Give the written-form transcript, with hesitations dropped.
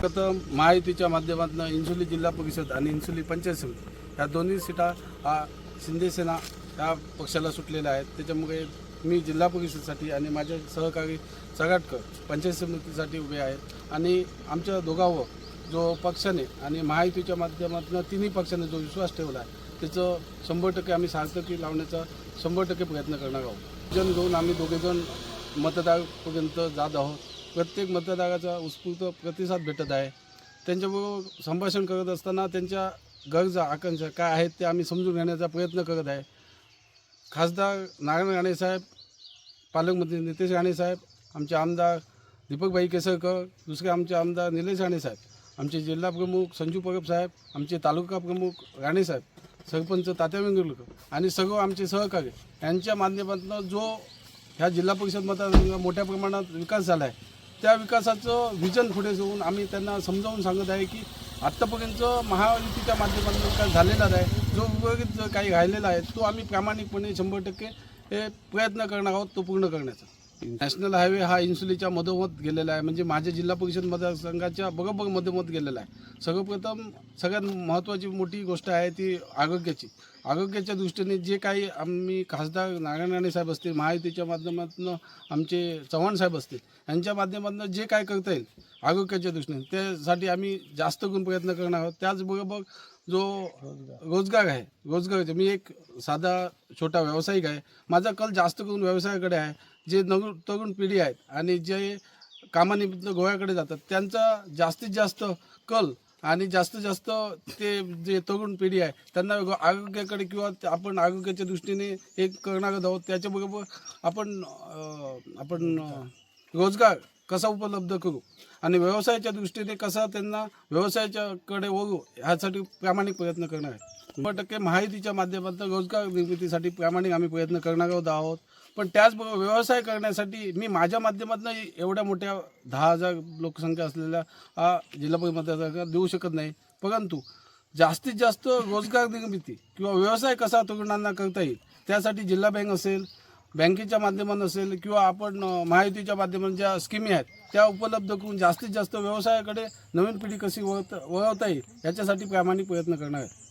प्रथम महायुतीच्या माध्यमातून इंसुली जिल्हा परिषद आणि इंसुली पंचायत समिती ह्या दोन्ही सीटा शिंदेसेना ह्या पक्षाला सुटलेल्या आहेत। त्याच्यामुळे मी जिल्हा परिषदेसाठी आणि माझे सहकारी सगाटकर पंचायत समितीसाठी उभे आहेत आणि आमच्या दोघांवर जो पक्षाने आणि महायुतीच्या माध्यमातून तिन्ही पक्षाने जो विश्वास ठेवला आहे त्याचं 100% आम्ही सार्थकी लावण्याचा 100% प्रयत्न करणार आहोत। जन घेऊन आम्ही दोघेजण मतदारापर्यंत जात आहोत। प्रत्येक मतदाराचा उत्स्फूर्त प्रतिसाद भेटत आहे। त्यांच्याबरोबर संभाषण करत असताना त्यांच्या गरजा आकांक्षा काय आहेत ते आम्ही समजून घेण्याचा प्रयत्न करत आहे। खासदार नारायण राणे साहेब, पालकमंत्री नितेश राणे साहेब, आमचे आमदार दीपकभाई केसरकर, दुसरे आमचे आमदार निलेश राणे साहेब, आमचे जिल्हा प्रमुख संजू परब साहेब, आमचे तालुका प्रमुख राणे साहेब, सरपंच तात्या वेंगुर्लेकर आणि सर्व आमचे सहकारी यांच्या माध्यमातून जो ह्या जिल्हा परिषद मतदारसंघात मोठ्या प्रमाणात विकास झाला आहे त्या विकासाचं विजन पुढे घेऊन आम्ही त्यांना समजावून सांगत आहे की आत्तापर्यंत महायुतीच्या माध्यमातून विकास झालेलाच आहे। जो उर्वरित जो काही राहिलेला आहे तो आम्ही प्रामाणिकपणे 100% हे प्रयत्न करणार आहोत तो पूर्ण करण्याचा। नॅशनल हायवे हा इंसुलीच्या मधोमध गेलेला आहे, म्हणजे माझ्या जिल्हा परिषद मतदारसंघाच्या बरोबर मधोमध गेलेला आहे। सर्वप्रथम सगळ्यात महत्त्वाची मोठी गोष्ट आहे ती आरोग्याची। आरोग्याच्या दृष्टीने जे काही आम्ही खासदार नारायण राणे साहेब असतील, महायुतीच्या माध्यमातून आमचे चव्हाण साहेब असतील, यांच्या माध्यमातून जे काय करता येईल आरोग्याच्या दृष्टीने त्यासाठी आम्ही जास्त करून प्रयत्न करणार आहोत। त्याचबरोबर जो रोजगार आहे, रोजगाराचे मी एक साधा छोटा व्यावसायिक आहे, माझा कल जास्त करून व्यवसायाकडे आहे। जे तरुण पिढी आहेत आणि जे कामानिमित्त गोव्याकडे जातात त्यांचा जास्तीत जास्त कल आणि जास्तीत जास्त ते जे तरुण पिढी आहे त्यांना आरोग्याकडे किंवा आपण आरोग्याच्या दृष्टीने एक करणार आहोत। त्याच्याबरोबर आपण रोजगार कसा उपलब्ध करू आणि व्यवसायाच्या दृष्टीने कसा त्यांना व्यवसायाच्याकडे वळू ह्यासाठी प्रामाणिक प्रयत्न करणार आहे। 100% महायुतीच्या माध्यमातून रोजगार निर्मितीसाठी प्रामाणिक आम्ही प्रयत्न करणार आहोत। पण त्याचबरोबर व्यवसाय करण्यासाठी मी माझ्या माध्यमातून एवढ्या मोठ्या 10,000 लोकसंख्या असलेल्या जिल्हा परिषद मतदारसंघात देऊ शकत नाही, परंतु जास्तीत जास्त रोजगार निर्मिती किंवा व्यवसाय कसा तरुणांना करता येईल त्यासाठी जिल्हा बँक असेल, बँकेच्या माध्यमातून असेल किंवा आपण महायुतीच्या माध्यमातून ज्या स्कीमी आहेत त्या उपलब्ध करून जास्तीत जास्त व्यवसायाकडे नवीन पिढी कशी वळवता येईल याच्यासाठी प्रामाणिक प्रयत्न करणार आहे।